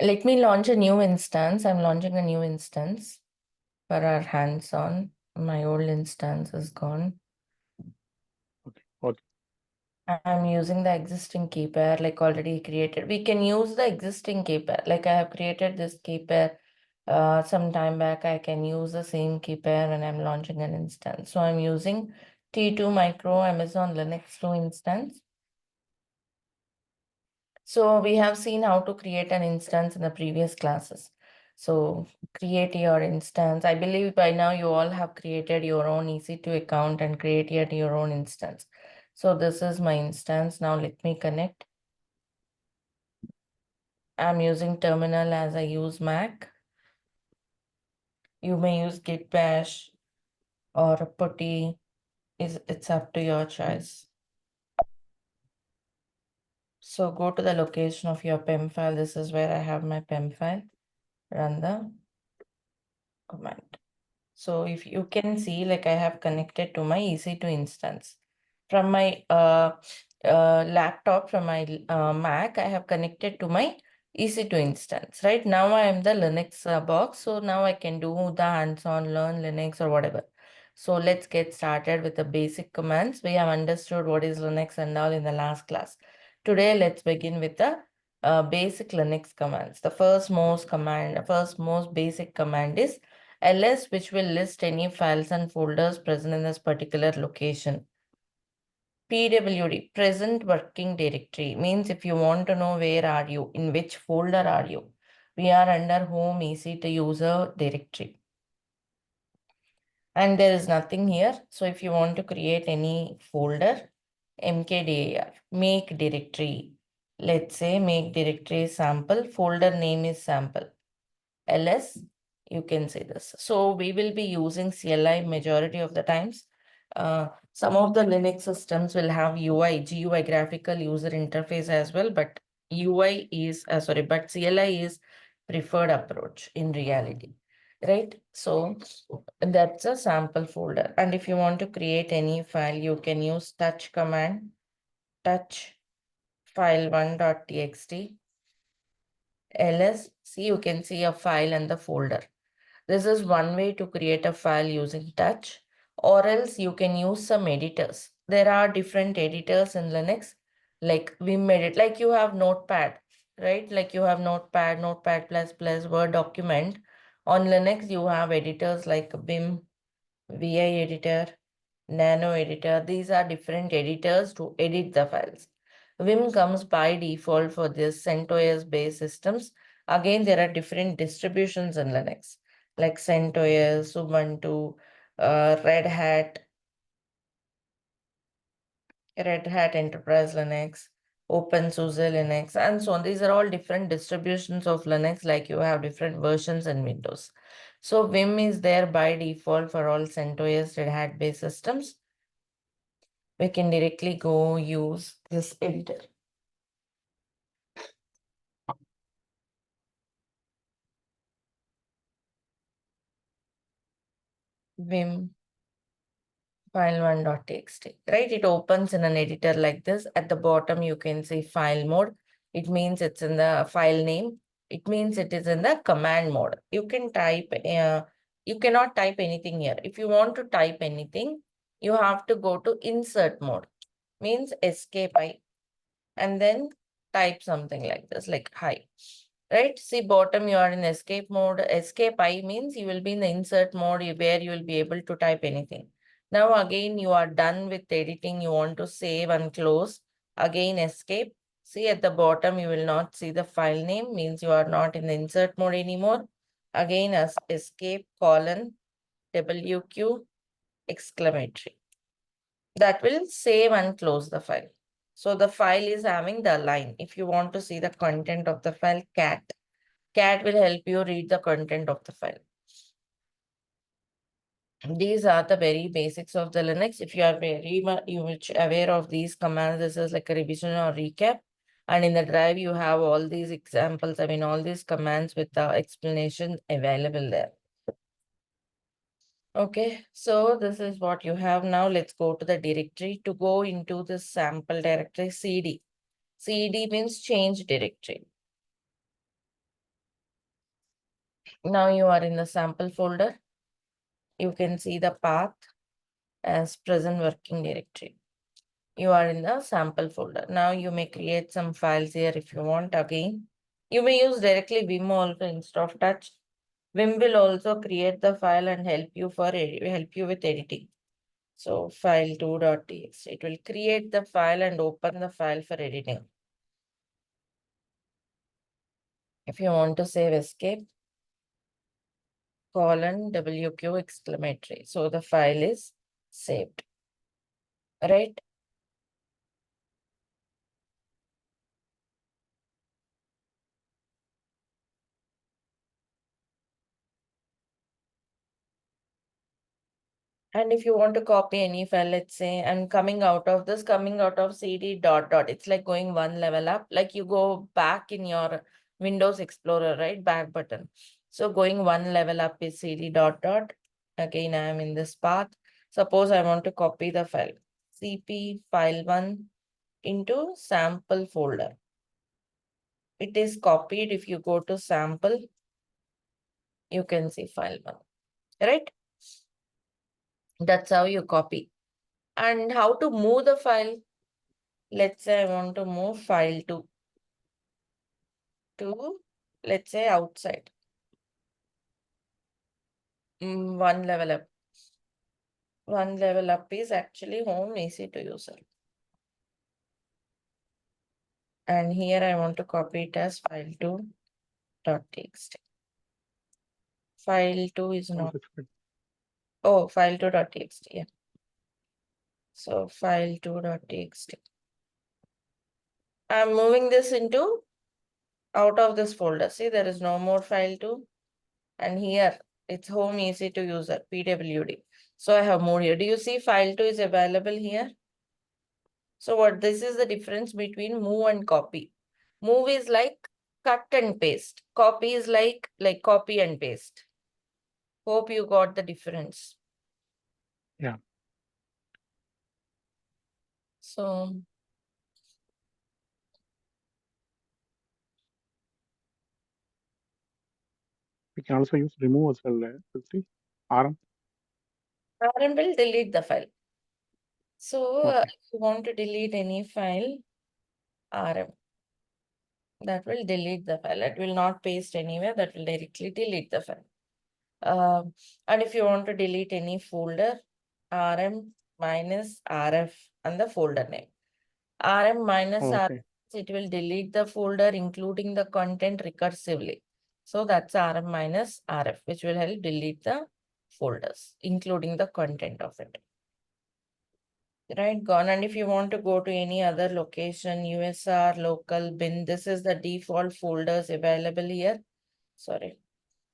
Let me launch a new instance. I'm launching a new instance for our hands-on. My old instance is gone. Okay. I'm using the existing key pair like already created. We can use the existing key pair. Like I have created this key pair some time back. I can use the same key pair when I'm launching an instance. So I'm using T2 Micro Amazon Linux-2 instance. So we have seen how to create an instance in the previous classes. So create your instance. I believe by now you all have created your own EC2 account and created your own instance. So this is my instance. Now let me connect. I'm using terminal as I use Mac. You may use Git Bash or Putty. It's up to your choice. So go to the location of your PEM file. This is where I have my PEM file. Run the command. So if you can see, like I have connected to my EC2 instance. From my laptop, from my Mac, I have connected to my EC2 instance. Right now I am the Linux box. So now I can do the hands-on learn Linux or whatever. So let's get started with the basic commands. We have understood what is Linux and all in the last class. Today, let's begin with the basic Linux commands. The first most basic command is ls, which will list any files and folders present in this particular location. PWD, present working directory, means if you want to know where are you, in which folder are you. We are under home EC2 user directory. And there is nothing here. So if you want to create any folder, mkdir, make directory. Let's say make directory sample, folder name is sample. ls, you can say this. So we will be using CLI majority of the times. Some of the Linux systems will have GUI, graphical user interface as well, but but CLI is preferred approach in reality, right? So that's a sample folder. And if you want to create any file, you can use touch command, touch file1.txt, ls, see you can see a file and the folder. This is one way to create a file using touch, or else you can use some editors. There are different editors in Linux, like Vim edit, like you have Notepad, right? Like you have Notepad, Notepad++, Word document. On Linux, you have editors like Vim, VI editor, Nano editor. These are different editors to edit the files. Vim comes by default for this CentOS based systems. Again, there are different distributions in Linux like CentOS, Ubuntu, Red Hat Enterprise Linux, OpenSUSE Linux, and so on. These are all different distributions of Linux, like you have different versions in Windows. So Vim is there by default for all CentOS Red Hat based systems. We can directly go use this editor. Vim file1.txt, right? It opens in an editor like this. At the bottom, you can see file mode. It means it's in the file name. It means it is in the command mode. You can type, you cannot type anything here. If you want to type anything, you have to go to insert mode, means escape I, and then type something like this, like hi. Right? See bottom, you are in escape mode. Escape I means you will be in the insert mode where you will be able to type anything. Now again, you are done with editing. You want to save and close. Again, escape. See at the bottom, you will not see the file name, means you are not in the insert mode anymore. Again, as escape colon WQ exclamatory. That will save and close the file. So the file is having the line. If you want to see the content of the file, cat. Cat will help you read the content of the file. These are the very basics of the Linux. If you are aware of these commands, this is like a revision or recap. And in the drive, you have all these examples. I mean, all these commands with the explanation available there. Okay, so this is what you have now. Let's go to the directory. To go into this sample directory, CD. CD means change directory. Now you are in the sample folder. You can see the path as present working directory. You are in the sample folder. Now you may create some files here if you want. Again, you may use directly Vim also instead of touch. Vim will also create the file and help you with editing. So file2.txt, it will create the file and open the file for editing. If you want to save, escape, :WQ exclamatory. So the file is saved, right? And if you want to copy any file, let's say I'm coming out of cd dot dot, it's like going one level up, like you go back in your Windows Explorer, right? Back button. So going one level up is cd dot dot. Again, I am in this path. Suppose I want to copy the file, cp file1 into sample folder. It is copied. If you go to sample, you can see file1, right? That's how you copy. And how to move the file? Let's say I want to move file2 to, let's say, outside. One level up. One level up is actually home, easy to user. And here I want to copy it as file2.txt. File2 is not. Oh, file2.txt. Yeah. So file2.txt. I'm moving this into out of this folder. See, there is no more file2. And here it's home, easy to user, PWD. So I have moved here. Do you see file2 is available here? So what this is the difference between move and copy. Move is like cut and paste. Copy is like copy and paste. Hope you got the difference. Yeah. So We can also use remove as well, Preethi. RM. RM will delete the file. So Okay. if you want to delete any file, RM, that will delete the file. It will not paste anywhere. That will directly delete the file. And if you want to delete any folder, RM minus RF and the folder name. RM minus RF, it will delete the folder including the content recursively. So that's RM minus RF, which will help delete the folders, including the content of it. Right, gone. And if you want to go to any other location, USR, local, bin, this is the default folders available here. Sorry.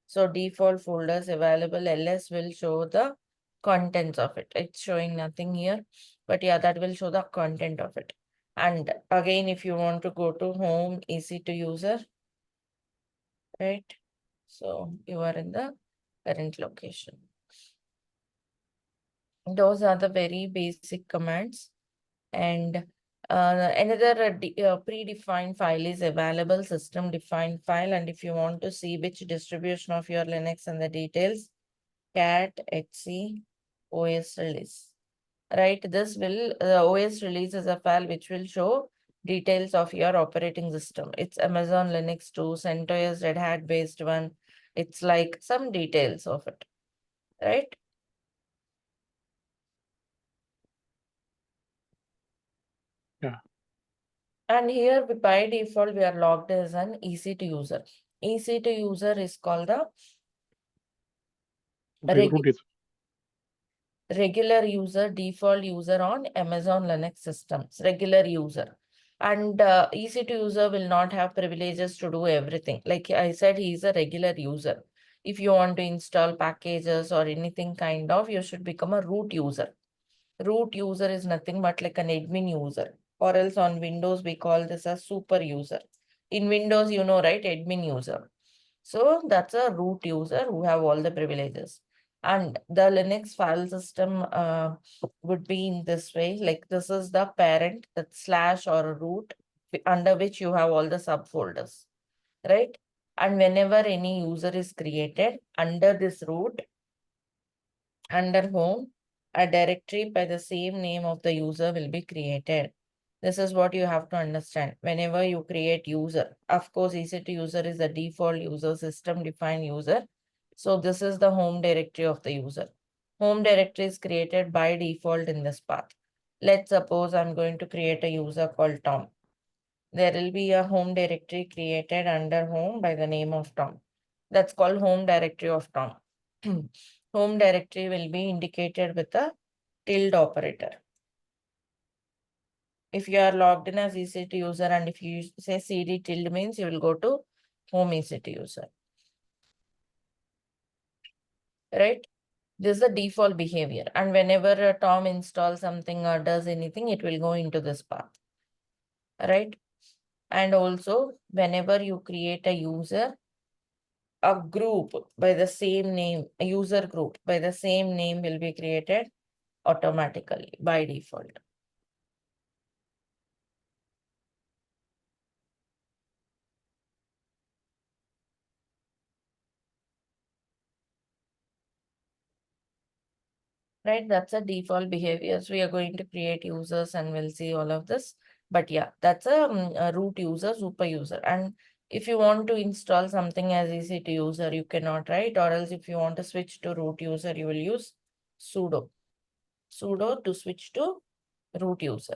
So default folders available, ls will show the contents of it. It's showing nothing here, but yeah, that will show the content of it. And again, if you want to go to home, easy to user, right? So you are in the current location. Those are the very basic commands. And another predefined file is available, system defined file. And if you want to see which distribution of your Linux and the details, cat etc os release, right? This will os release is a file which will show details of your operating system. It's Amazon Linux 2, CentOS Red Hat based one. It's like some details of it, right? Yeah. And here by default we are logged as an easy to user. Easy to user is called the regular user, default user on Amazon Linux systems, regular user. And easy to user will not have privileges to do everything. Like I said, he's a regular user. If you want to install packages or anything kind of, you should become a root user. Root user is nothing but like an admin user, or else on Windows, we call this a super user. In Windows, you know, right? Admin user. So that's a root user who have all the privileges. And the Linux file system would be in this way, like this is the parent, that slash or a root under which you have all the subfolders, right? And whenever any user is created under this root, under home, a directory by the same name of the user will be created. This is what you have to understand. Whenever you create user, of course, EC2 user is the default user, system defined user. So this is the home directory of the user. Home directory is created by default in this path. Let's suppose I'm going to create a user called Tom. There will be a home directory created under home by the name of Tom. That's called home directory of Tom. Home directory will be indicated with a tilde operator. If you are logged in as EC2 user and if you say cd tilde means you will go to home EC2 user. Right? This is the default behavior. And whenever Tom installs something or does anything, it will go into this path. Right? And also, whenever you create a user, a group by the same name, a user group by the same name will be created automatically by default. Right? That's a default behavior. So we are going to create users and we'll see all of this. But yeah, that's a root user, super user. And if you want to install something as EC2 user, you cannot, right? Or else if you want to switch to root user, you will use sudo. Sudo to switch to root user.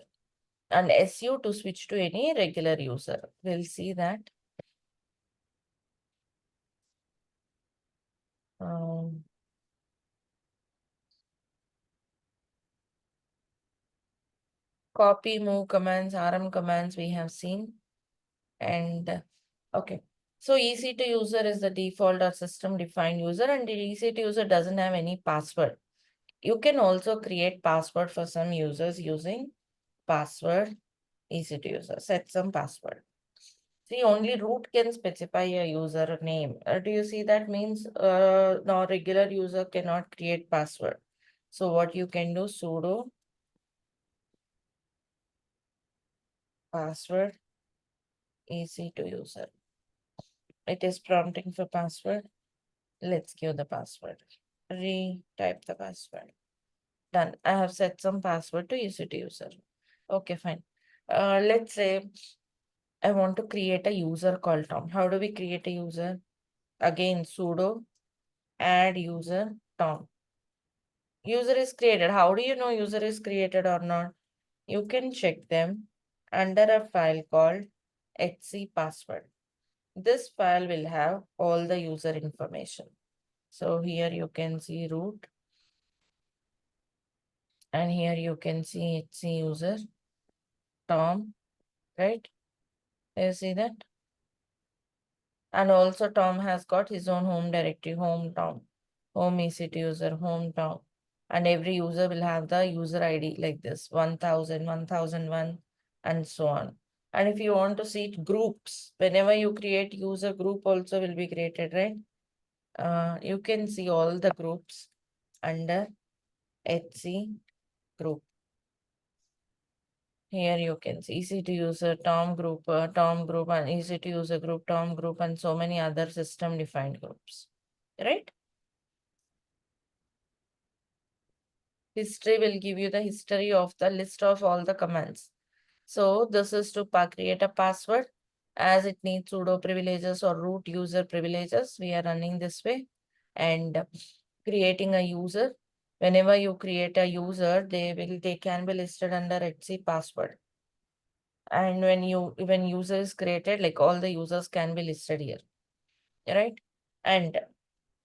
And su to switch to any regular user. We'll see that. Copy, move commands, rm commands we have seen. And okay. So EC2 user is the default or system defined user, and the EC2 user doesn't have any password. You can also create password for some users using password EC2 user. Set some password. See, only root can specify a user name. Do you see that means no regular user cannot create password. So what you can do, sudo password EC2 user. It is prompting for password. Let's give the password. Retype the password. Done. I have set some password to EC2 user. Okay, fine. Let's say I want to create a user called Tom. How do we create a user? Again, sudo add user Tom. User is created. How do you know user is created or not? You can check them under a file called etc password. This file will have all the user information. So here you can see root. And here you can see etc user Tom, right? You see that? And also Tom has got his own home directory, home Tom, home EC2 user, home Tom. And every user will have the user ID like this, 1000, 1001, and so on. And if you want to see it, groups, whenever you create user group also will be created, right? You can see all the groups under etc group. Here you can see EC2 user, Tom group, and EC2 user group, Tom group, and so many other system defined groups, right? History will give you the history of the list of all the commands. So this is to create a password as it needs sudo privileges or root user privileges. We are running this way and creating a user. Whenever you create a user, they can be listed under etc password. And when user is created, like all the users can be listed here, right? And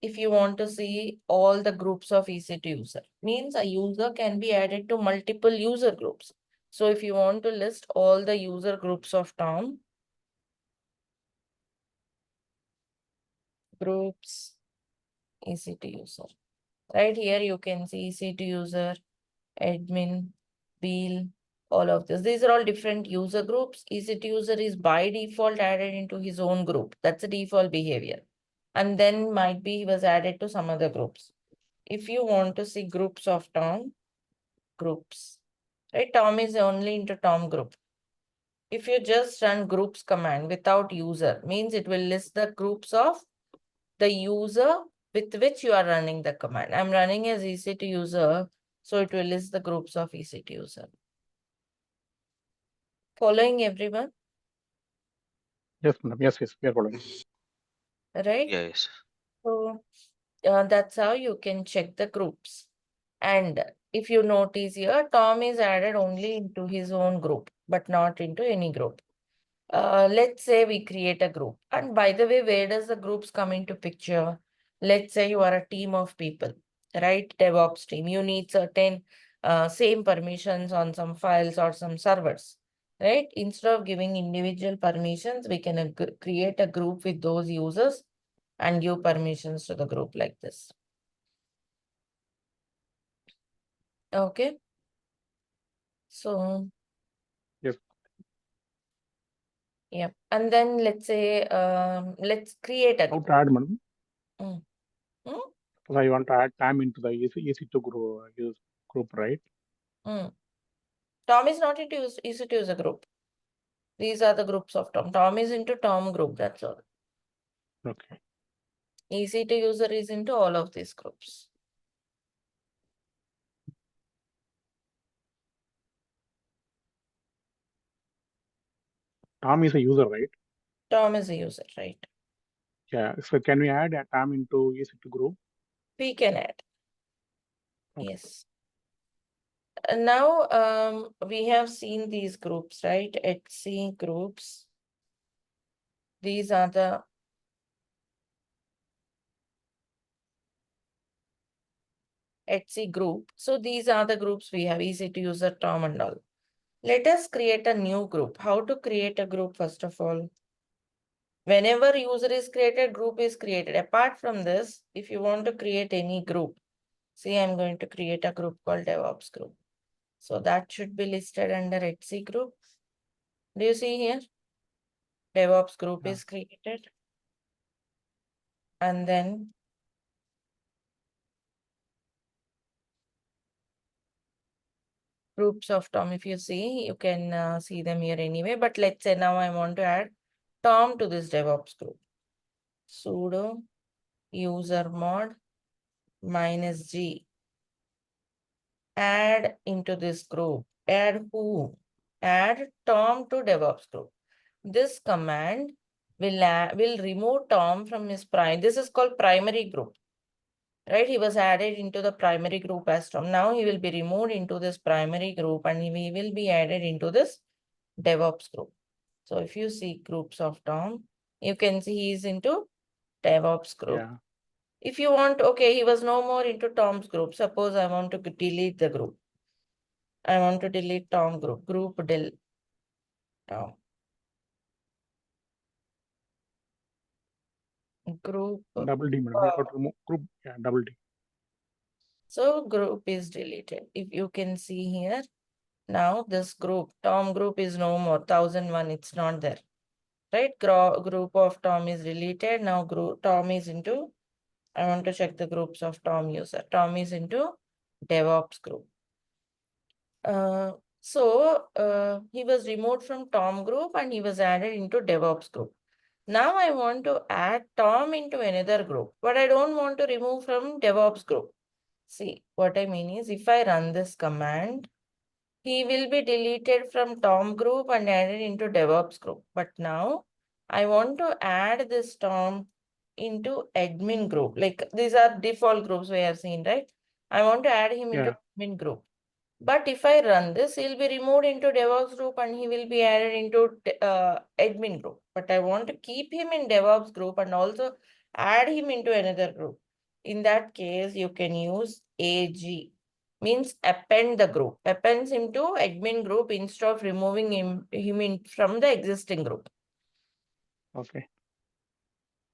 if you want to see all the groups of EC2 user, means a user can be added to multiple user groups. So if you want to list all the user groups of Tom, groups EC2 user, right here you can see EC2 user, admin, wheel, all of this. These are all different user groups. EC2 user is by default added into his own group. That's a default behavior. And then might be he was added to some other groups. If you want to see groups of Tom, groups, right? Tom is only into Tom group. If you just run groups command without user, means it will list the groups of the user with which you are running the command. I'm running as EC2 user, so it will list the groups of EC2 user. Following everyone? Yes, madam. Yes, we are following. Right? Yes. So that's how you can check the groups. And if you notice here, Tom is added only into his own group, but not into any group. Let's say we create a group. And by the way, where does the groups come into picture? Let's say you are a team of people, right? DevOps team. You need certain same permissions on some files or some servers, right? Instead of giving individual permissions, we can create a group with those users and give permissions to the group like this. Okay. So, Yes. yeah. And then let's say, let's create a How group. to add, madam? Mm. Mm? So I want to add TAM into the EC2 group, right? Mm. Tom is not into EC2 user group. These are the groups of Tom. Tom is into Tom group, that's all. Okay. EC2 user is into all of these groups. Tom is a user, right? Tom is a user, right? Yeah. So can we add a TAM into EC2 group? We can add. Okay. Yes. Now, we have seen these groups, right? Etc groups. These are the Etc group. So these are the groups we have, EC2 user, Tom and all. Let us create a new group. How to create a group, first of all? Whenever user is created, group is created. Apart from this, if you want to create any group, see, I'm going to create a group called DevOps group. So that should be listed under Etc group. Do you see here? DevOps group is created. And then groups of Tom, if you see, you can see them here anyway. But let's say now I want to add Tom to this DevOps group. Sudo user mod -G. Add into this group. Add who? Add Tom to DevOps group. This command will remove Tom from his This is called primary group. Right? He was added into the primary group as Tom. Now he will be removed into this primary group and he will be added into this DevOps group. So if you see groups of Tom, you can see he is into DevOps group. Yeah. If you want, okay, he was no more into Tom's group. Suppose I want to delete the group. I want to delete Tom group. Group del Tom. Group. Double D, madam. We got to remove group. Yeah, double D. So group is deleted. If you can see here, now this group, Tom group is no more. 1001, it's not there. Right? Group of Tom is deleted. Now group Tom is into, I want to check the groups of Tom user. Tom is into DevOps group. He was removed from Tom group and he was added into DevOps group. Now I want to add Tom into another group, but I don't want to remove from DevOps group. See, what I mean is if I run this command, he will be deleted from Tom group and added into DevOps group. But now I want to add this Tom into admin group. Like these are default groups we have seen, right? I want to add him into admin group. But if I run this, he'll be removed into DevOps group and he will be added into admin group. But I want to keep him in DevOps group and also add him into another group. In that case, you can use AG, means append the group. Appends him to admin group instead of removing him from the existing group. Okay.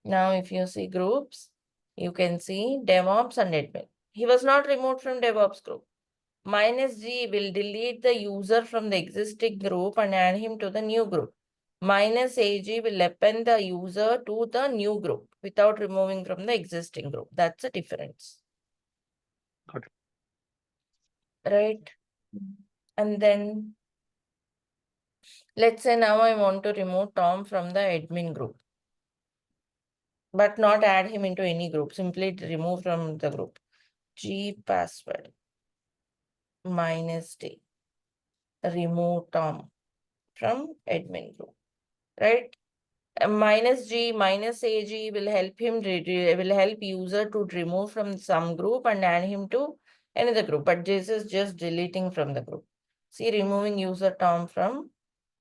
Now, if you see groups, you can see DevOps and admin. He was not removed from DevOps group. -G will delete the user from the existing group and add him to the new group. -AG will append the user to the new group without removing from the existing group. That's the difference. Got it. Right? And then Let's say now I want to remove Tom from the admin group, but not add him into any group, simply remove from the group. G password -d, remove Tom from admin group, right? -g -ag will help him will help user to remove from some group and add him to another group, but this is just deleting from the group. See, removing user Tom from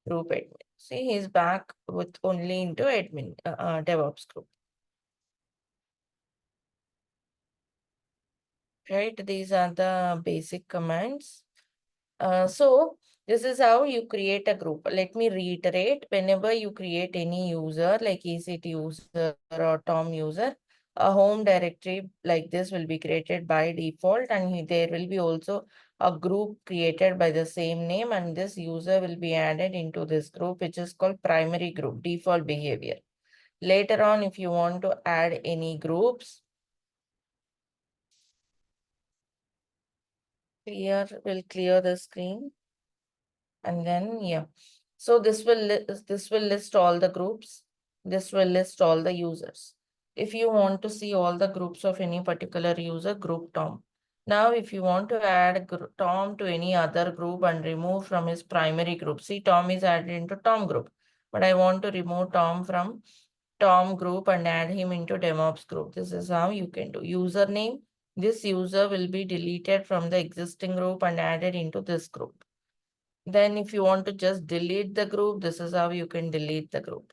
group admin. See, he's back with only into admin DevOps group. Right, these are the basic commands. So this is how you create a group. Let me reiterate, whenever you create any user like ECT user or Tom user, a home directory like this will be created by default, and there will be also a group created by the same name, and this user will be added into this group, which is called primary group, default behavior. Later on, if you want to add any groups, we'll clear the screen. And then, yeah. So this will list all the groups. This will list all the users. If you want to see all the groups of any particular user, group Tom. Now, if you want to add Tom to any other group and remove from his primary group, see, Tom is added into Tom group, but I want to remove Tom from Tom group and add him into DevOps group. This is how you can do. Username, this user will be deleted from the existing group and added into this group. Then if you want to just delete the group, this is how you can delete the group.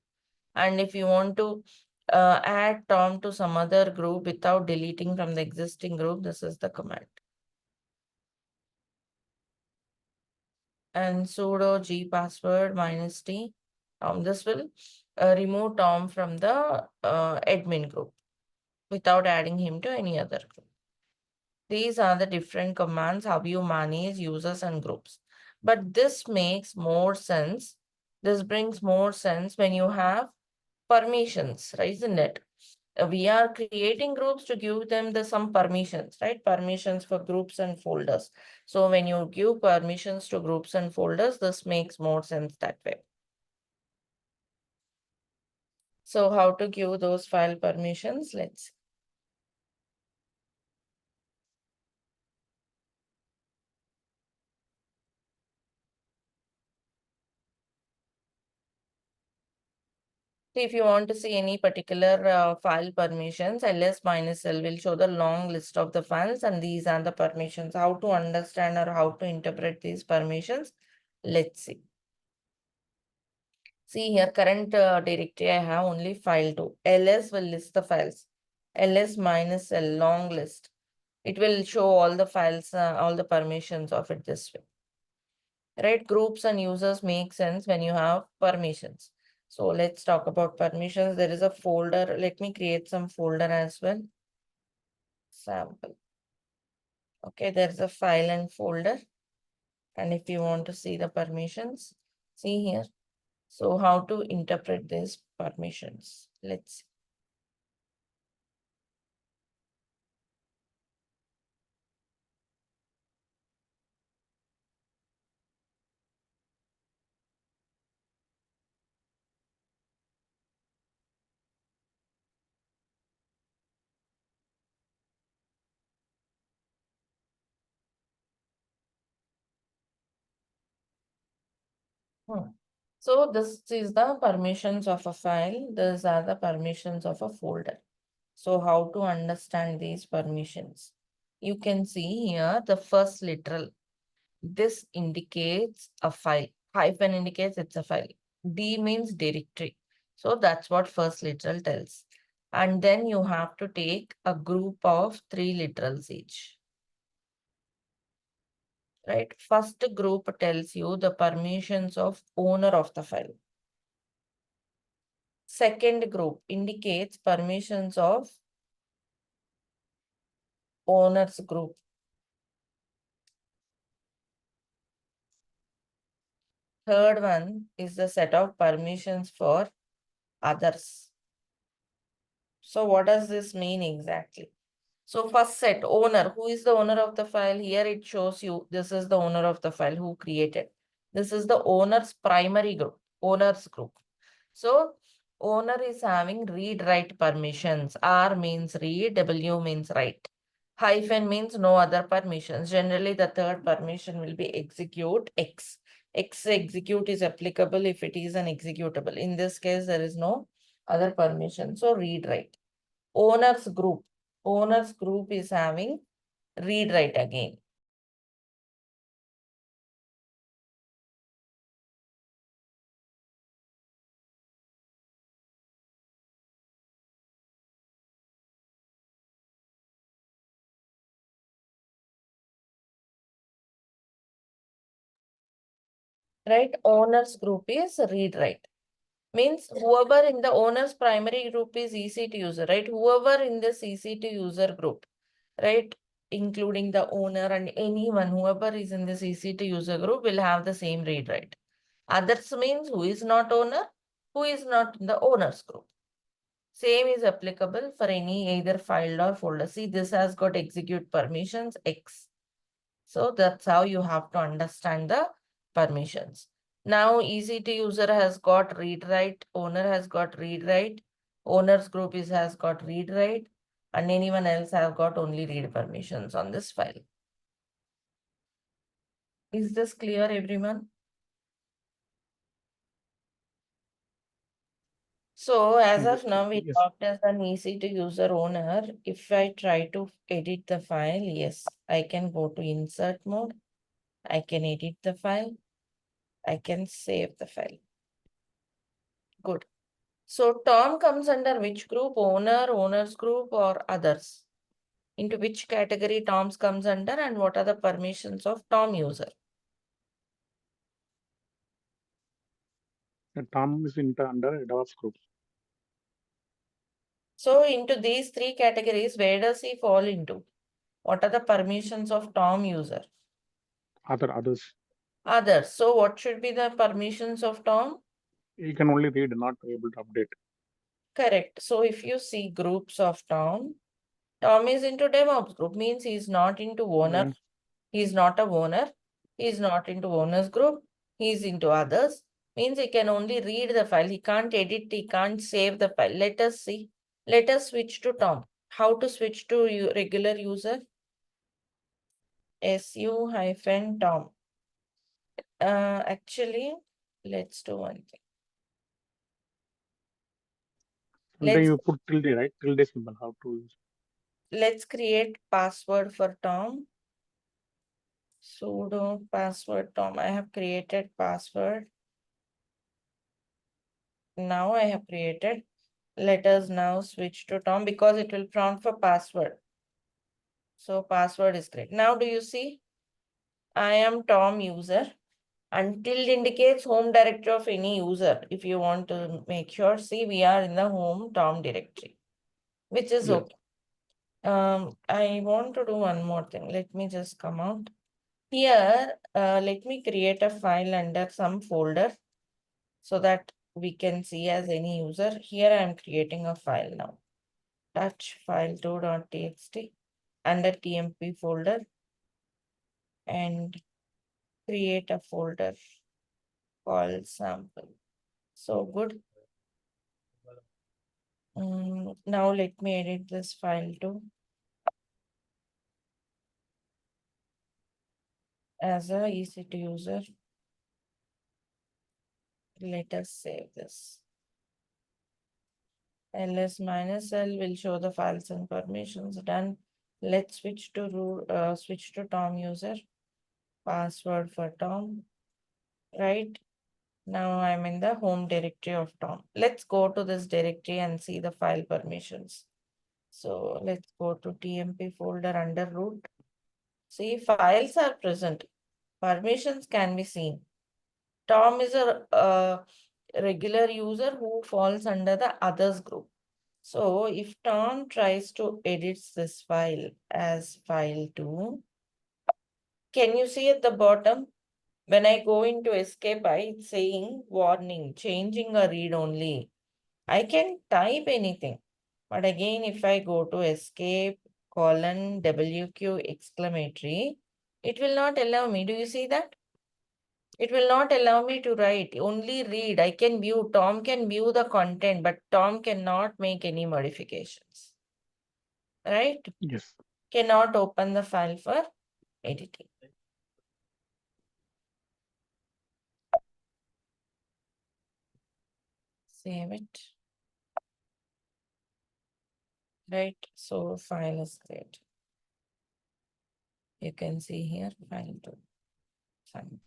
And if you want to add Tom to some other group without deleting from the existing group, this is the command. And sudo g password -t. This will remove Tom from the admin group without adding him to any other group. These are the different commands how you manage users and groups. But this makes more sense. This brings more sense when you have permissions, right? Isn't it? We are creating groups to give them some permissions, right? Permissions for groups and folders. So when you give permissions to groups and folders, this makes more sense that way. So how to give those file permissions? Let's see. If you want to see any particular file permissions, ls-l will show the long list of the files, and these are the permissions. How to understand or how to interpret these permissions? Let's see. See here, current directory, I have only file 2. ls will list the files. ls-l, long list. It will show all the files, all the permissions of it this way. Right? Groups and users make sense when you have permissions. So let's talk about permissions. There is a folder. Let me create some folder as well. Sample. Okay, there's a file and folder. And if you want to see the permissions, see here. So how to interpret these permissions? Let's see. So this is the permissions of a file. These are the permissions of a folder. So how to understand these permissions? You can see here the first literal. This indicates a file. Hyphen indicates it's a file. D means directory. So that's what first literal tells. And then you have to take a group of 3 literals each. Right? First group tells you the permissions of owner of the file. Second group indicates permissions of owners group. Third one is the set of permissions for others. So what does this mean exactly? So first set owner, who is the owner of the file? Here it shows you this is the owner of the file who created. This is the owner's primary group, owner's group. So owner is having read-write permissions. R means read, W means write. Hyphen means no other permissions. Generally, the third permission will be execute X. X execute is applicable if it is an executable. In this case, there is no other permission. So read write. Owners group. Owners group is having read write again. Right? Owners group is read write. Means whoever in the owner's primary group is EC2 user, right? Whoever in this EC2 user group, right? Including the owner and anyone, whoever is in this EC2 user group will have the same read write. Others means who is not owner, who is not in the owner's group. Same is applicable for any either file or folder. See, this has got execute permissions X. So that's how you have to understand the permissions. Now EC2 user has got read write, owner has got read write, owner's group has got read write, and anyone else have got only read permissions on this file. Is this clear, everyone? So as of now, we Yes. talked as an EC2 user owner. If I try to edit the file, yes, I can go to insert mode. I can edit the file. I can save the file. Good. So Tom comes under which group? Owner, owner's group, or others? Into which category Tom's comes under, and what are the permissions of Tom user? Tom is under DevOps group. So into these three categories, where does he fall into? What are the permissions of Tom user? Others. Others. So what should be the permissions of Tom? He can only read, not able to update. Correct. So if you see groups of Tom, Tom is into DevOps group, means he's not into owner. Then He's not a owner. He's not into owner's group. He's into others. Means he can only read the file. He can't edit. He can't save the file. Let us see. Let us switch to Tom. How to switch to regular user? su-tom. Actually, let's do one thing. then you put tilde, right? Tilde symbol. How to use? Let's create password for Tom. Sudo password Tom. I have created password. Now I have created. Let us now switch to Tom because it will prompt for password. So password is great. Now do you see? I am Tom user. And tilde indicates home directory of any user. If you want to make sure, see, we are in the home Tom directory, which is okay. I want to do one more thing. Let me just come out. Here, let me create a file under some folder so that we can see as any user. Here I am creating a file now. Touch file2.txt under tmp folder and create a folder called sample. So good. Now let me edit this file too. As a EC2 user, let us save this. ls-l will show the files and permissions. Done. Let's switch to Tom user. Password for Tom. Right. Now I'm in the home directory of Tom. Let's go to this directory and see the file permissions. So let's go to tmp folder under root. See, files are present. Permissions can be seen. Tom is a regular user who falls under the others group. So if Tom tries to edit this file as file2, can you see at the bottom? When I go into escape, it's saying warning, changing a read only. I can type anything. But again, if I go to escape :WQ exclamatory, it will not allow me. Do you see that? It will not allow me to write, only read. I can view, Tom can view the content, but Tom cannot make any modifications, right? Yes. Cannot open the file for editing. Save it. Right, so file is created. You can see here, file 2. File.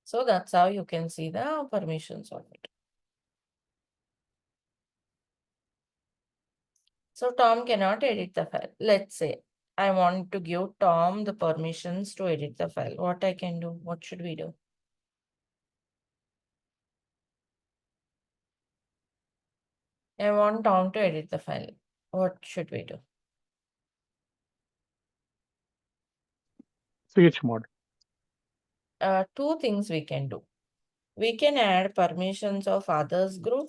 So that's how you can see the permissions of it. So Tom cannot edit the file. Let's say I want to give Tom the permissions to edit the file. What I can do? What should we do? I want Tom to edit the file. What should we do? chmod. Two things we can do. We can add permissions of others group,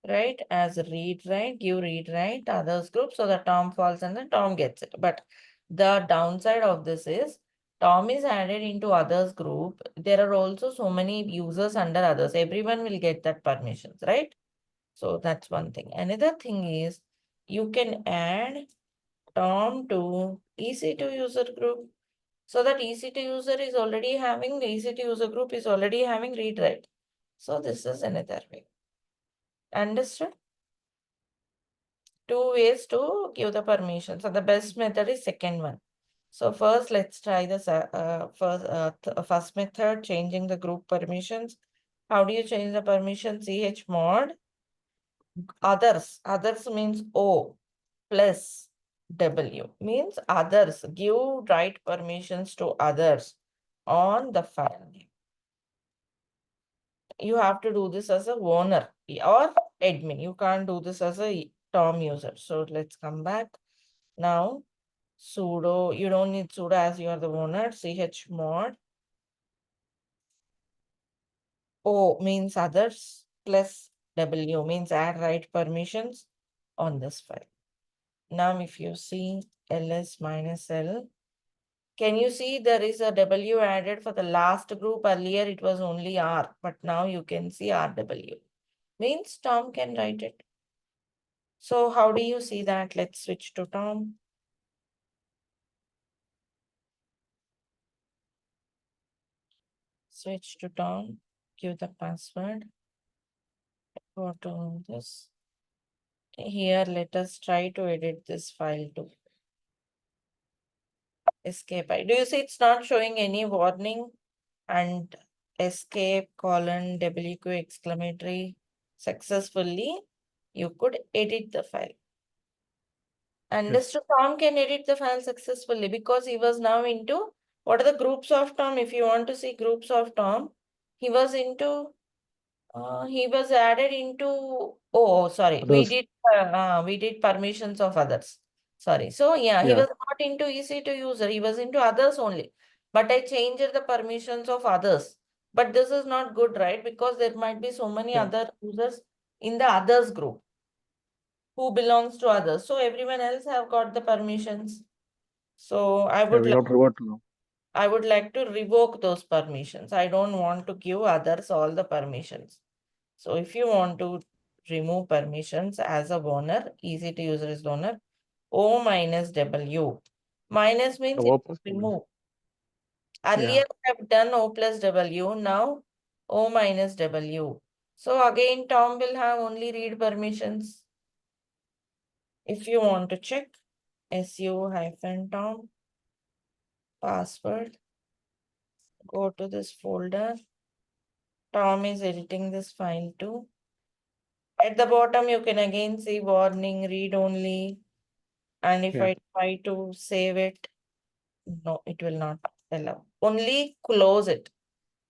right? As read write, give read write others group, so the Tom falls and the Tom gets it. But the downside of this is Tom is added into others group. There are also so many users under others. Everyone will get that permissions, right? So that's one thing. Another thing is you can add Tom to EC2 user group. So that EC2 user is already having, the EC2 user group is already having read write. So this is another way. Understood? Two ways to give the permission. So the best method is second one. So first, let's try this first method, changing the group permissions. How do you change the permission? Chmod others. Others means O plus W means others. Give write permissions to others on the file name. You have to do this as a owner or admin. You can't do this as a Tom user. So let's come back. Now sudo, you don't need sudo as you are the owner. Chmod O means others plus W means add write permissions on this file. Now if you see ls minus l, can you see there is a W added for the last group? Earlier it was only R, but now you can see RW. Means Tom can write it. So how do you see that? Let's switch to Tom. Switch to Tom, give the password. Go to this. Here, let us try to edit this file too. Escape. Do you see it's not showing any warning? And escape colon WQ exclamatory successfully. You could edit the file. And Yes. Mr. Tom can edit the file successfully because he was now into what are the groups of Tom? If you want to see groups of Tom, he was into he was added into sorry, Others. we did permissions of others. Sorry. So yeah, he Yeah. was not into EC2 user, he was into others only. But I changed the permissions of others. But this is not good, right? Because there might be so many Yeah. other users in the others group who belongs to others. So everyone else have got the permissions. So Yeah. We have to revert now. I would like to revoke those permissions. I don't want to give others all the permissions. So if you want to remove permissions as a owner, easy to user is owner, O minus W. Minus The means it O plus W. remove. Yeah. Earlier I have done O plus W, now O minus W. So again, Tom will have only read permissions. If you want to check, su-tom password, go to this folder. Tom is editing this file too. At the bottom, you can again see warning, read only. And if Yeah. I try to save it, no, it will not allow. Only close it.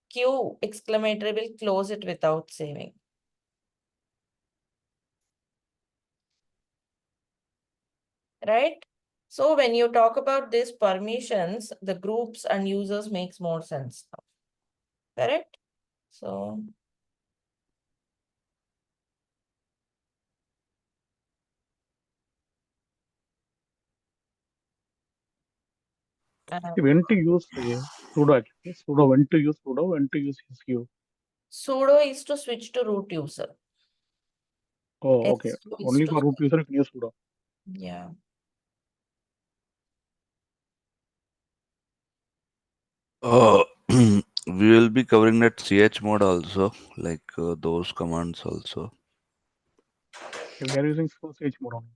Q exclamatory will close it without saving. Right? So when you talk about these permissions, the groups and users makes more sense now. Correct? So When to use sudo actually? Sudo, when to use sudo, when to use su. sudo is to switch to root user. Oh, okay. Su is Only to, for root user you can use sudo. yeah. Uh, we will be covering that ch mode also, like those commands also. We are using ch mode only.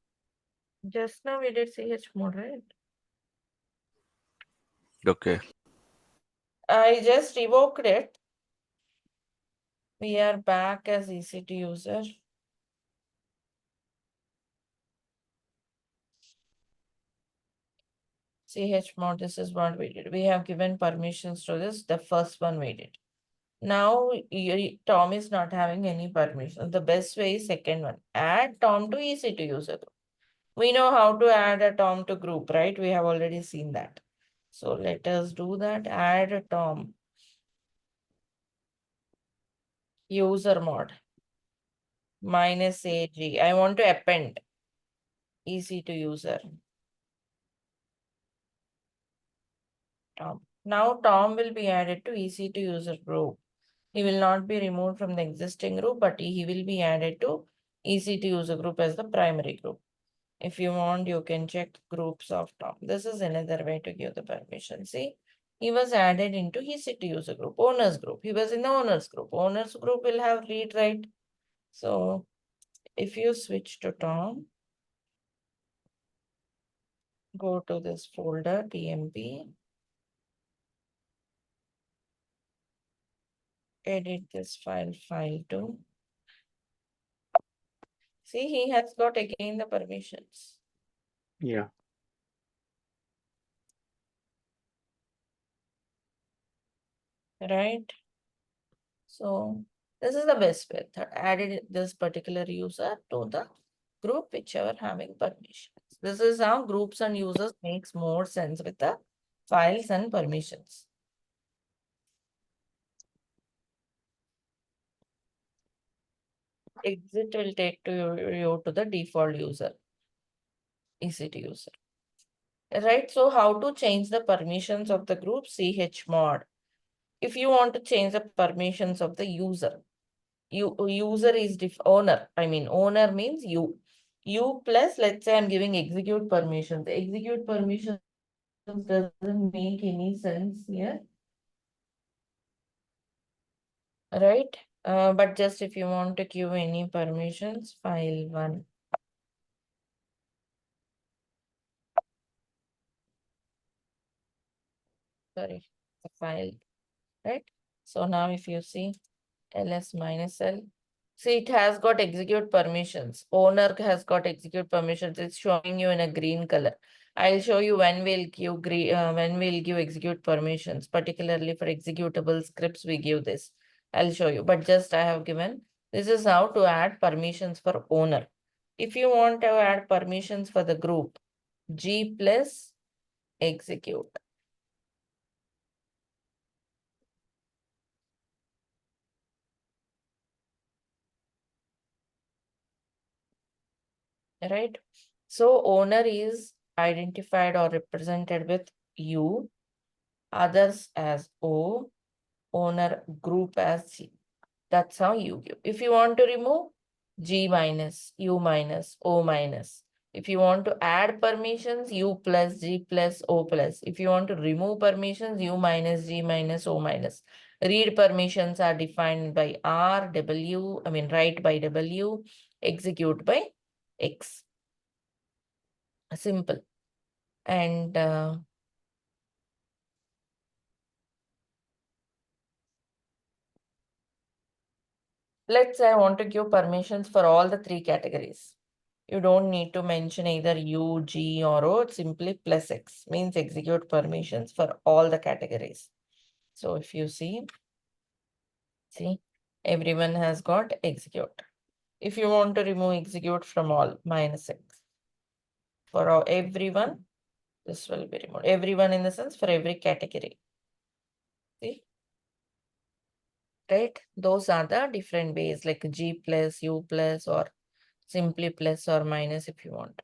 Just now we did ch mode, right? Okay. I just revoked it. We are back as EC2 user. Ch mode, this is what we did. We have given permissions to this, the first one we did. Now Tom is not having any permission. The best way is second one. Add Tom to EC2 user group. We know how to add a Tom to group, right? We have already seen that. So let us do that. Add a Tom. User mod. Minus AG. I want to append EC2 user. Tom. Now Tom will be added to EC2 user group. He will not be removed from the existing group, but he will be added to EC2 user group as the primary group. If you want, you can check groups of Tom. This is another way to give the permission. See, he was added into EC2 user group, owners group. He was in the owners group. Owners group will have read write. So if you switch to Tom, go to this folder, TMP, edit this file, file2. See, he has got again the permissions. Yeah. Right? So this is the best way. Added this particular user to the group, whichever having permissions. This is how groups and users makes more sense with the files and permissions. Exit will take you to the default user, EC2 user. Right, so how to change the permissions of the group? Chmod. If you want to change the permissions of the user, user is owner. I mean, owner means you. You plus, let's say I'm giving execute permissions. Execute permissions doesn't make any sense here. Right? But just if you want to give any permissions, file1. Sorry, the file, right? So now if you see ls minus l, see it has got execute permissions. Owner has got execute permissions. It's showing you in a green color. I'll show you when we'll give execute permissions, particularly for executable scripts, we give this. I'll show you, but just I have given, this is how to add permissions for owner. If you want to add permissions for the group, G plus execute. Right? So owner is identified or represented with U, others as O, owner group as G. That's how you give. If you want to remove, G minus, U minus, O minus. If you want to add permissions, U plus, G plus, O plus. If you want to remove permissions, U minus, G minus, O minus. Read permissions are defined by R, W, I mean write by W, execute by X. Simple. And let's say I want to give permissions for all the three categories. You don't need to mention either U, G, or O. Simply plus X means execute permissions for all the categories. So if you see, everyone has got execute. If you want to remove execute from all, minus X. For everyone, This will be removed. Everyone in the sense for every category. See? Right? Those are the different ways like G plus, U plus, or simply plus or minus if you want.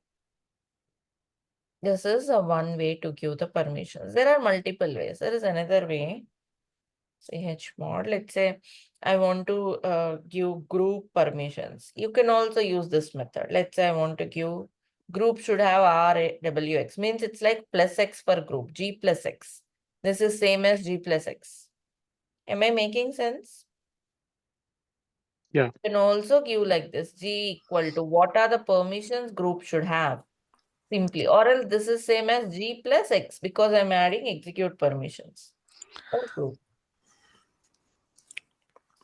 This is a one way to give the permissions. There are multiple ways. There is another way. Chmod. Let's say I want to give group permissions. You can also use this method. Let's say I want to give group should have RWX. Means it's like plus X for group. G plus X. This is same as G plus X. Am I making sense? Yeah. You can also give like this. G equal to what are the permissions group should have. Simply. Or else this is same as G plus X because I'm adding execute permissions. Okay.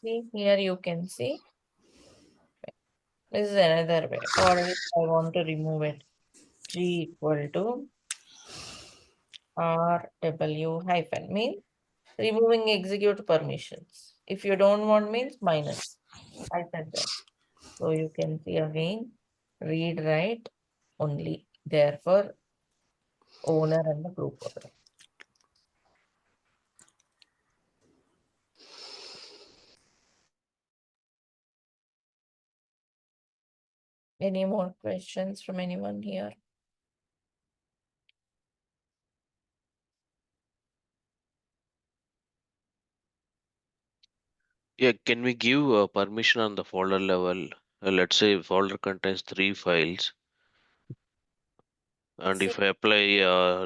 See, here you can see. This is another way. Or else I want to remove it. G equal to RW hyphen means removing execute permissions. If you don't want means minus. I said that. So you can see again, read write only. Therefore, owner and the group owner. Any more questions from anyone here? Yeah, can we give permission on the folder level? Let's say folder contains 3 files, and See, if I apply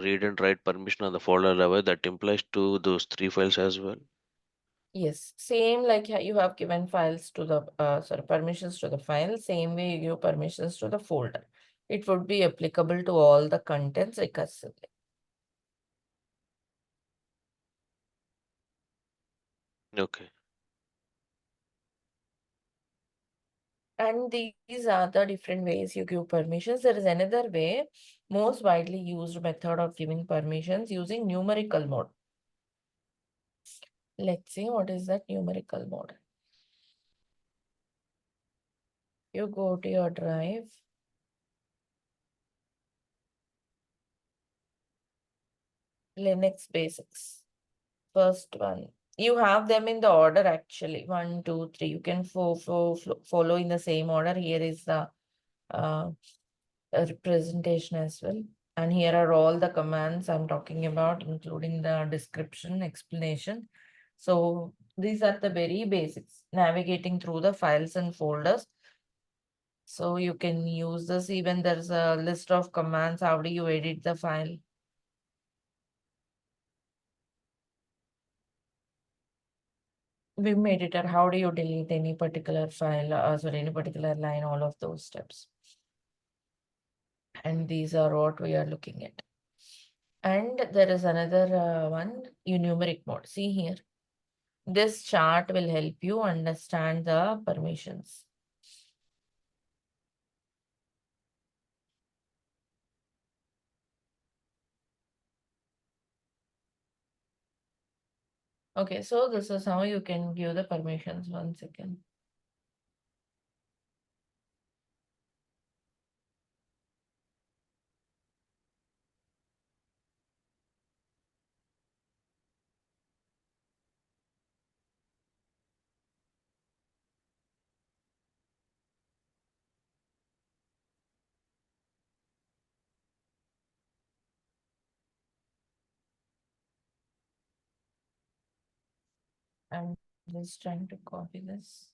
read and write permission on the folder level, that implies to those 3 files as well. yes, same like you have given files to the permissions to the file, same way you give permissions to the folder. It would be applicable to all the contents recursively. Okay. And these are the different ways you give permissions. There is another way, most widely used method of giving permissions using numerical mode. Let's see what is that numerical mode. You go to your drive. Linux basics. First one. You have them in the order actually. 1, 2, 3. You can follow in the same order. Here is the representation as well. And here are all the commands I'm talking about, including the description, explanation. So these are the very basics, navigating through the files and folders. So you can use this, even there's a list of commands. How do you edit the file? Vim editor, how do you delete any particular file, sorry, any particular line, all of those steps. And these are what we are looking at. And there is another one, numeric mode. See here. This chart will help you understand the permissions. Okay, so this is how you can give the permissions. 1 second. I'm just trying to copy this.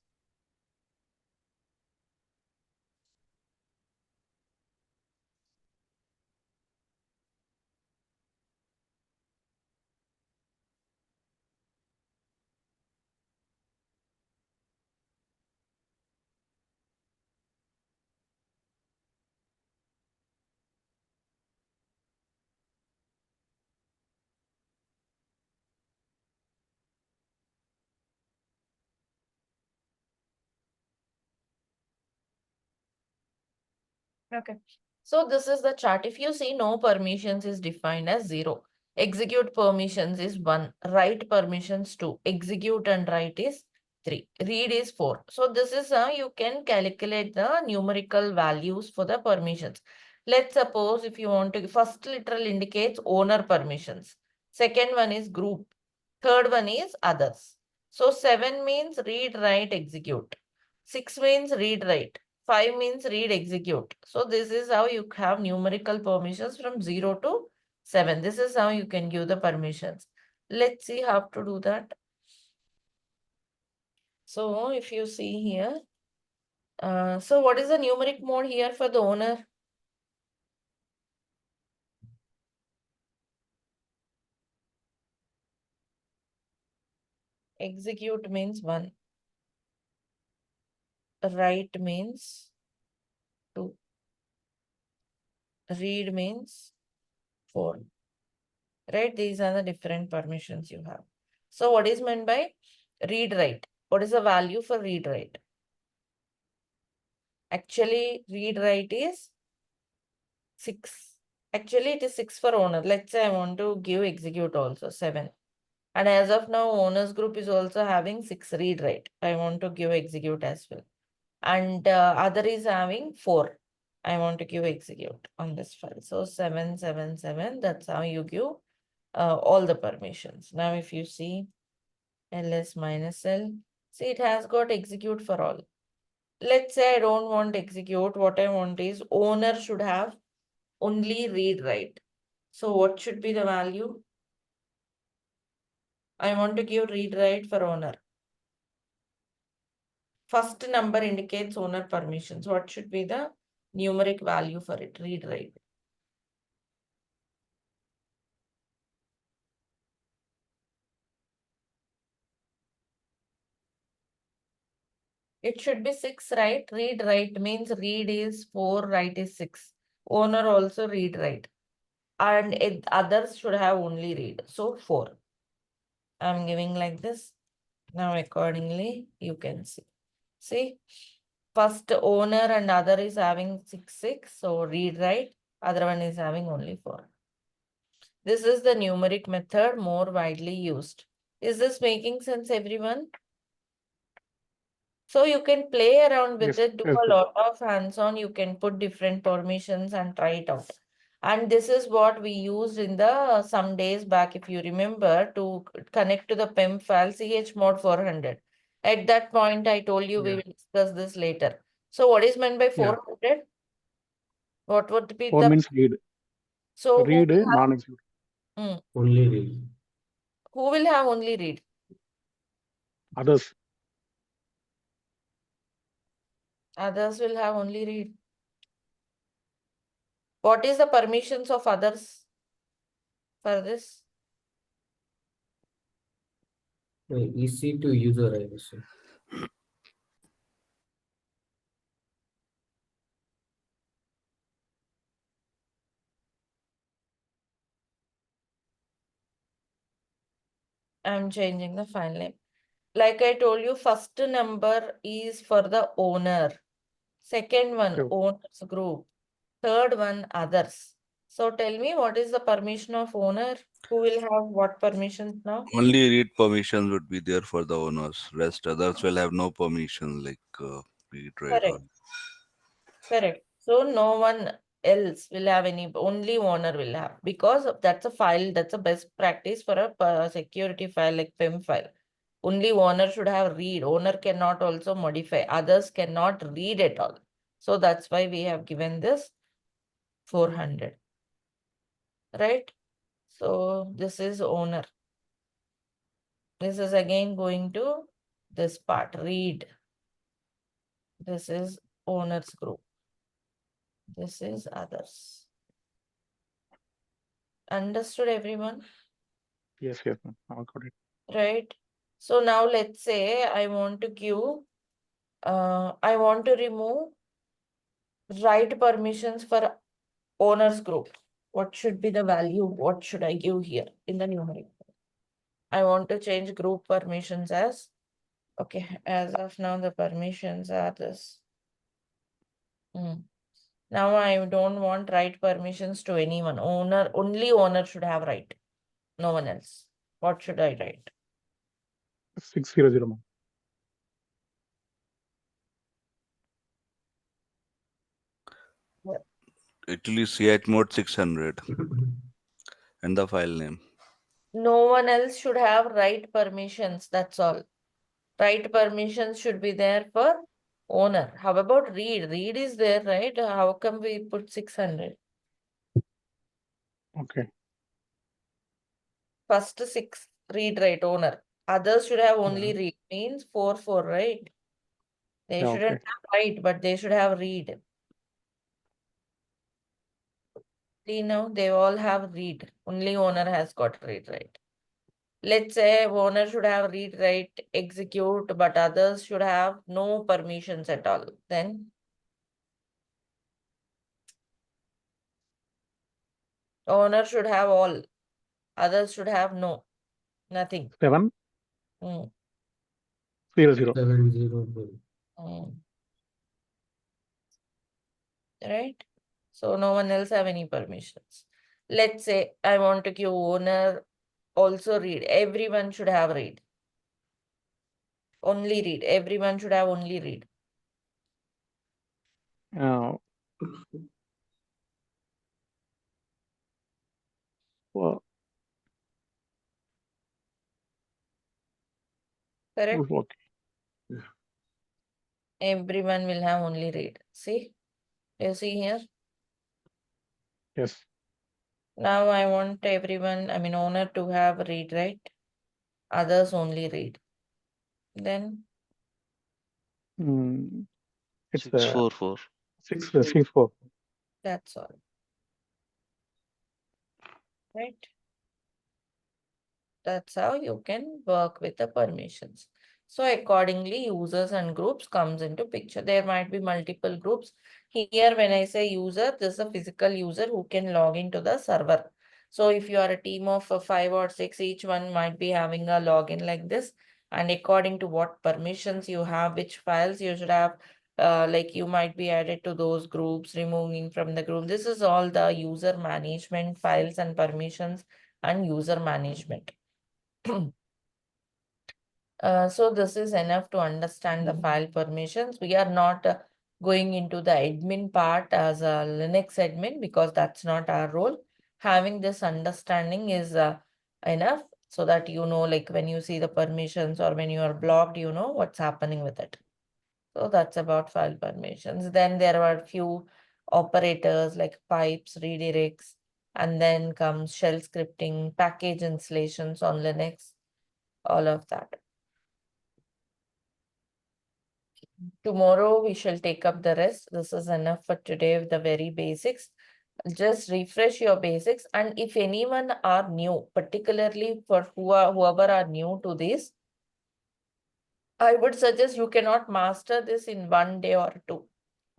Okay. So this is the chart. If you see no permissions is defined as 0. Execute permissions is 1. Write permissions 2. Execute and write is 3. Read is 4. So this is how you can calculate the numerical values for the permissions. Let's suppose if you want to, first literal indicates owner permissions. Second one is group. Third one is others. So 7 means read, write, execute. 6 means read, write. 5 means read, execute. So this is how you have numerical permissions from 0 to 7. This is how you can give the permissions. Let's see how to do that. So if you see here, so what is the numeric mode here for the owner? Execute means 1. Write means 2. Read means 4. Right? These are the different permissions you have. So what is meant by read write? What is the value for read write? Actually, read write is 6. Actually, it is 6 for owner. Let's say I want to give execute also 7. And as of now, owners group is also having 6 read write. I want to give execute as well. And other is having 4. I want to give execute on this file. So 7, 7, 7. That's how you give all the permissions. Now, if you see ls minus l, see it has got execute for all. Let's say I don't want execute. What I want is owner should have only read write. So what should be the value? I want to give read write for owner. First number indicates owner permissions. What should be the numeric value for it? Read write. It should be 6, right? Read write means read is 4, write is 6. Owner also read write. And others should have only read. So 4. I'm giving like this. Now accordingly, you can see. See, first owner and other is having 6, 6. So read write. Other one is having only 4. This is the numeric method more widely used. Is this making sense, everyone? So you can play around with Yes, it, do yes, a yes. lot of hands-on. You can put different permissions and try it out. And this is what we used in the some days back, if you remember, to connect to the PEM file chmod 400. At that point, I told you we Yeah, will discuss this later. So what is meant by yeah. 400? What would be 4 the, means read. so who Read will have, non-execute. Only read. who will have only read? Others. Others will have only read. What is the permissions of others for this? Easy to user, I guess. I'm changing the file name. Like I told you, first number is for the owner. Second one, Okay. owners group. Third one, others. So tell me, what is the permission of owner? Who will have what permissions now? Only read permissions would be there for the owners. Rest others will have no permission, like read, write, Correct. or Correct. So no one else will have any, only owner will have, because that's a file, that's a best practice for a security file like PEM file. Only owner should have read. Owner cannot also modify. Others cannot read at all. So that's why we have given this 400. Right? So this is owner. This is again going to this part, read. This is owners group. This is others. Understood, everyone? Yes, yes, ma'am. I got it. Right? So now let's say I want to give, I want to remove write permissions for owners group. What should be the value? What should I give here in the numeric? I want to change group permissions as, okay, as of now, the permissions are this. Now I don't want write permissions to anyone. Owner, only owner should have right. No one else. What should I write? 600, ma'am. It will be chmod 600 and the file name. No one else should have write permissions. That's all. Write permissions should be there for owner. How about read? Read is there, right? How come we put 600? Okay. First 6 read write owner. Others should have only Yeah. read. Means 4, right? They Yeah, shouldn't okay. have write, but they should have read. See now, they all have read. Only owner has got read, right? Let's say owner should have read, write, execute, but others should have no permissions at all. Then owner should have all. Others should have no. Nothing. 7 Mm, 0 0. 704. mm. Right? So no one else have any permissions. Let's say I want to give owner also read. Everyone should have read. Only read. Everyone should have only read. Well, Correct? okay. Everyone will have only read. See? You see here? Yes. Now I want everyone, I mean owner to have read, right? Others only read. Then It's 644. 6 4. that's all. Right? That's how you can work with the permissions. So accordingly, users and groups comes into picture. There might be multiple groups. Here, when I say user, this is a physical user who can log into the server. So if you are a team of 5 or 6, each one might be having a login like this. And according to what permissions you have, which files you should have, like you might be added to those groups, removing from the group. This is all the user management files and permissions and user management. So this is enough to understand the file permissions. We are not going into the admin part as a Linux admin because that's not our role. Having this understanding is enough so that you know, like when you see the permissions or when you are blocked, you know what's happening with it. So that's about file permissions. Then there are few operators like pipes, redirects, and then comes shell scripting, package installations on Linux, all of that. Tomorrow we shall take up the rest. This is enough for today with the very basics. Just refresh your basics. And if anyone are new, particularly for whoever are new to this, I would suggest you cannot master this in 1 day or 2.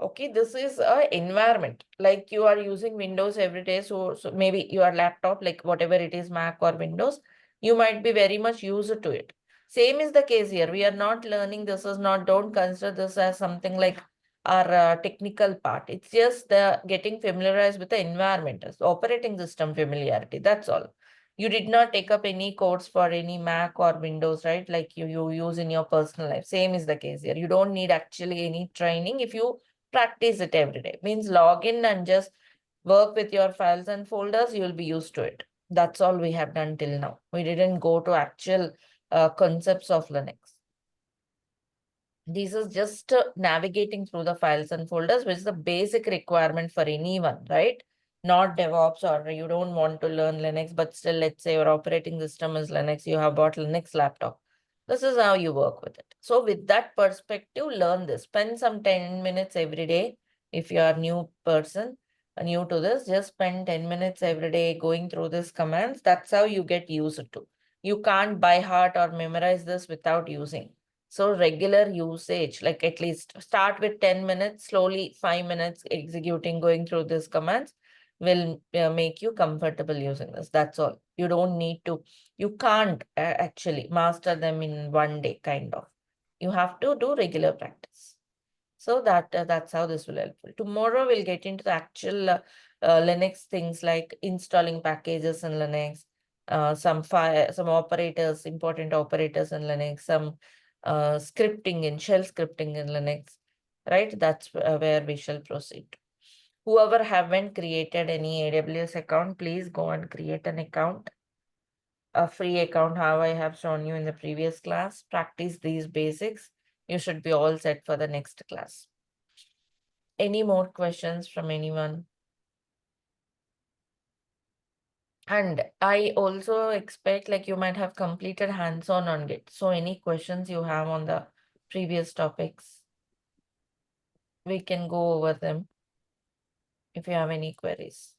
Okay, this is a environment. Like you are using Windows every day. So maybe your laptop, like whatever it is, Mac or Windows, you might be very much used to it. Same is the case here. We are not learning. This is not, don't consider this as something like our technical part. It's just the getting familiarized with the environment, operating system familiarity. That's all. You did not take up any course for any Mac or Windows, right? Like you use in your personal life. Same is the case here. You don't need actually any training if you practice it every day. Means log in and just work with your files and folders, you'll be used to it. That's all we have done till now. We didn't go to actual concepts of Linux. This is just navigating through the files and folders, which is the basic requirement for anyone, right? Not DevOps, or you don't want to learn Linux, but still, let's say your operating system is Linux, you have bought Linux laptop. This is how you work with it. So with that perspective, learn this. Spend some 10 minutes every day. If you are new person, new to this, just spend 10 minutes every day going through these commands. That's how you get used to. You can't by heart or memorize this without using. So regular usage, like at least start with 10 minutes, slowly 5 minutes executing, going through these commands will make you comfortable using this. That's all. You don't need to, you can't actually master them in 1 day, kind of. You have to do regular practice. So that's how this will help. Tomorrow we'll get into the actual Linux things like installing packages in Linux, some operators, important operators in Linux, some scripting in shell scripting in Linux, right? That's where we shall proceed. Whoever haven't created any AWS account, please go and create an account. A free account, how I have shown you in the previous class. Practice these basics. You should be all set for the next class. Any more questions from anyone? And I also expect like you might have completed hands-on on Git. So any questions you have on the previous topics, we can go over them if you have any queries.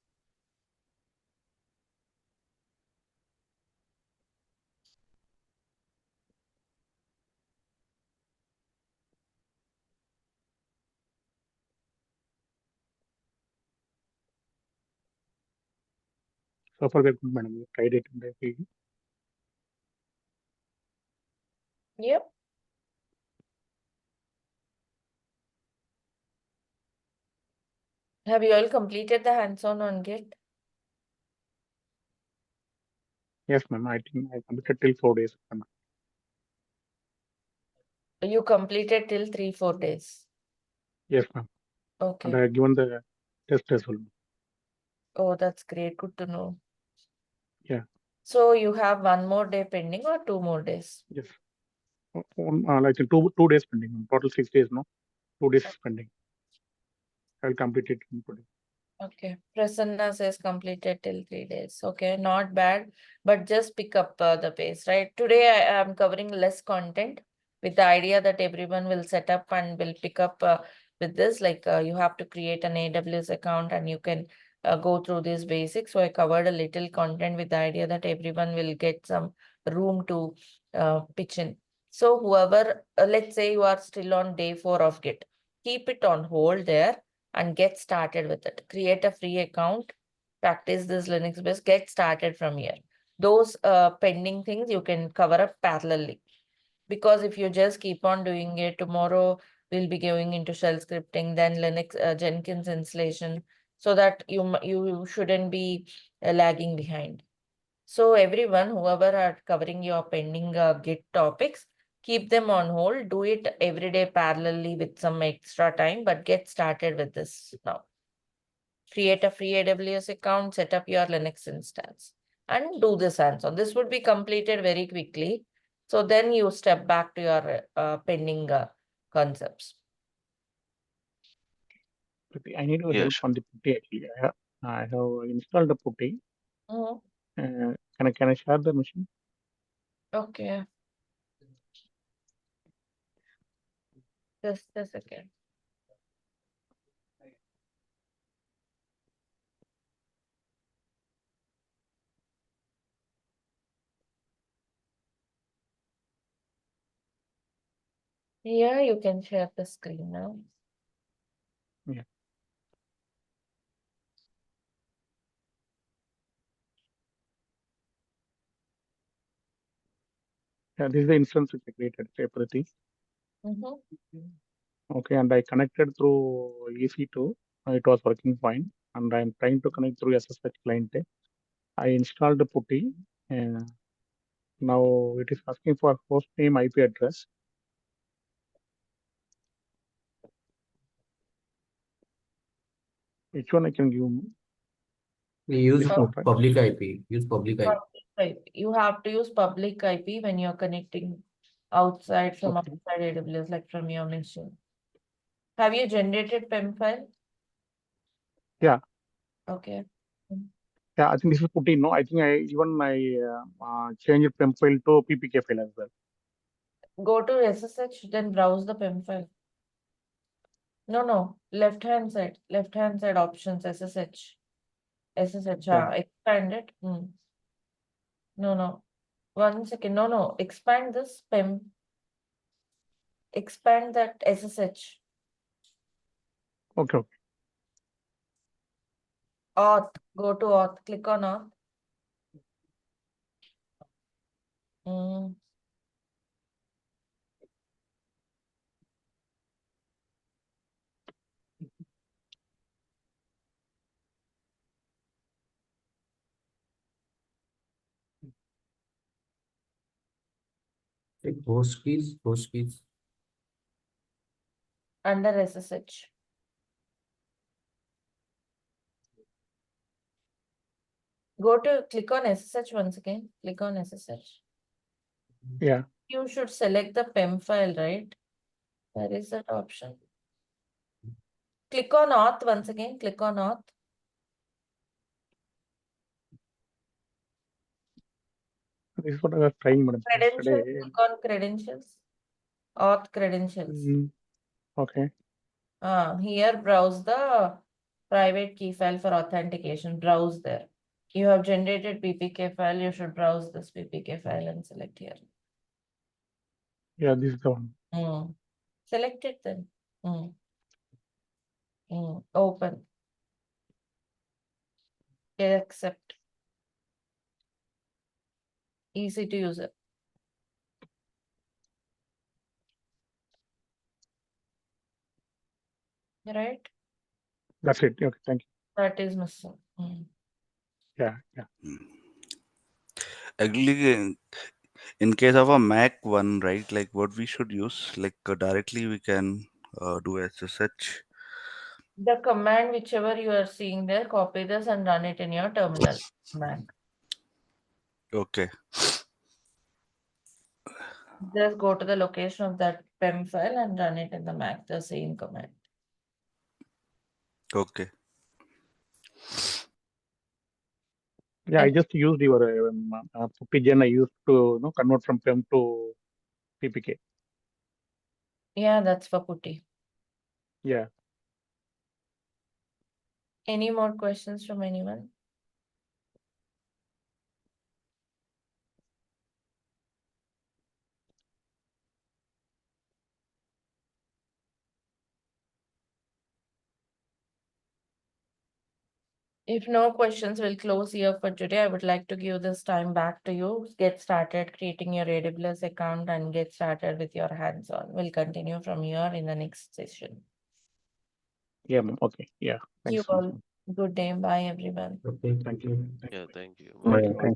So far, we're good, madam. We tried it in the field. Yep. Have you all completed the hands-on on Git? Yes, ma'am. I think I completed till 4 days. Ma'am. You completed till 3-4 days. Yes, ma'am. And Okay. I have given the test as well. Oh, that's great. Good to know. Yeah. So you have 1 more day pending or 2 more days? Yes. Like 2 days pending. Ma'am. Total 6 days, no? 2 days pending. I'll complete it in today. Okay. Prasanna says completed till 3 days. Okay, not bad, but just pick up the pace, right? Today I am covering less content with the idea that everyone will set up and will pick up with this. Like you have to create an AWS account and you can go through these basics. So I covered a little content with the idea that everyone will get some room to pitch in. So whoever, let's say you are still on day 4 of Git, keep it on hold there and get started with it. Create a free account, practice this Linux based, get started from here. Those pending things you can cover up parallelly. Because if you just keep on doing it, tomorrow we'll be going into shell scripting, then Linux Jenkins installation, so that you shouldn't be lagging behind. So everyone, whoever are covering your pending Git topics, keep them on hold. Do it every day parallelly with some extra time, but get started with this now. Create a free AWS account, set up your Linux instance, and do this hands-on. This would be completed very quickly. So then you step back to your pending concepts. I need your Yeah, help sure. on the putty actually. I have installed the putty. Mhm. Can I share the machine? Okay. Just a second. Yeah, you can share the screen now. Yeah. Yeah, this is the instance which I created, Preethi. Okay, and I connected through EC2. It was working fine, and I'm trying to connect through SSH client. I installed the putty. Now it is asking for host name IP address. Which one I can give? We use This one, right? public IP. Use public IP. Public IP. You have to use public IP when you're connecting outside from Okay. outside AWS, like from your machine. Have you generated PEM file? Yeah. Okay. Yeah, I think this is putty. No, I think I changed PEM file to PPK file as well. Go to SSH, then browse the PEM file. No, left hand side options, SSH. SSH, Yeah. expand it. No. 1 second, no, expand this PEM. Expand that SSH. Okay. Auth, go to auth, click on auth. Like host keys, host keys. Under SSH. click on SSH once again. Click on SSH. Yeah. You should select the PEM file, right? Where is that option? Click on auth once again. Click on auth. This is what I was trying, madam. Credentials. Yesterday. Click on credentials. Auth credentials. Okay. Here browse the private key file for authentication. Browse there. You have generated PPK file. You should browse this PPK file and select here. Yeah, this is the one. Select it then. Open. Accept. Easy to use it. Right? That's it. Okay, thank you. That is missing. Yeah. Actually, in case of a Mac one, right? Like what we should use, like directly we can do SSH. The command, whichever you are seeing there, copy this and run it in your terminal. Mac. Okay. Just go to the location of that PEM file and run it in the Mac, the same command. Okay. Yeah, I just used your PGN. I used to convert from PEM to PPK. Yeah, that's for Putty. Yeah. Any more questions from anyone? If no questions, we'll close here for today. I would like to give this time back to you. Get started creating your AWS account and get started with your hands-on. We'll continue from here in the next session. Yeah, ma'am. Okay. Yeah. Thank you Thanks so much. all. Good day. Bye, everyone. Okay, Thank you. Yeah, thank you. Bye. Bye. Thank you.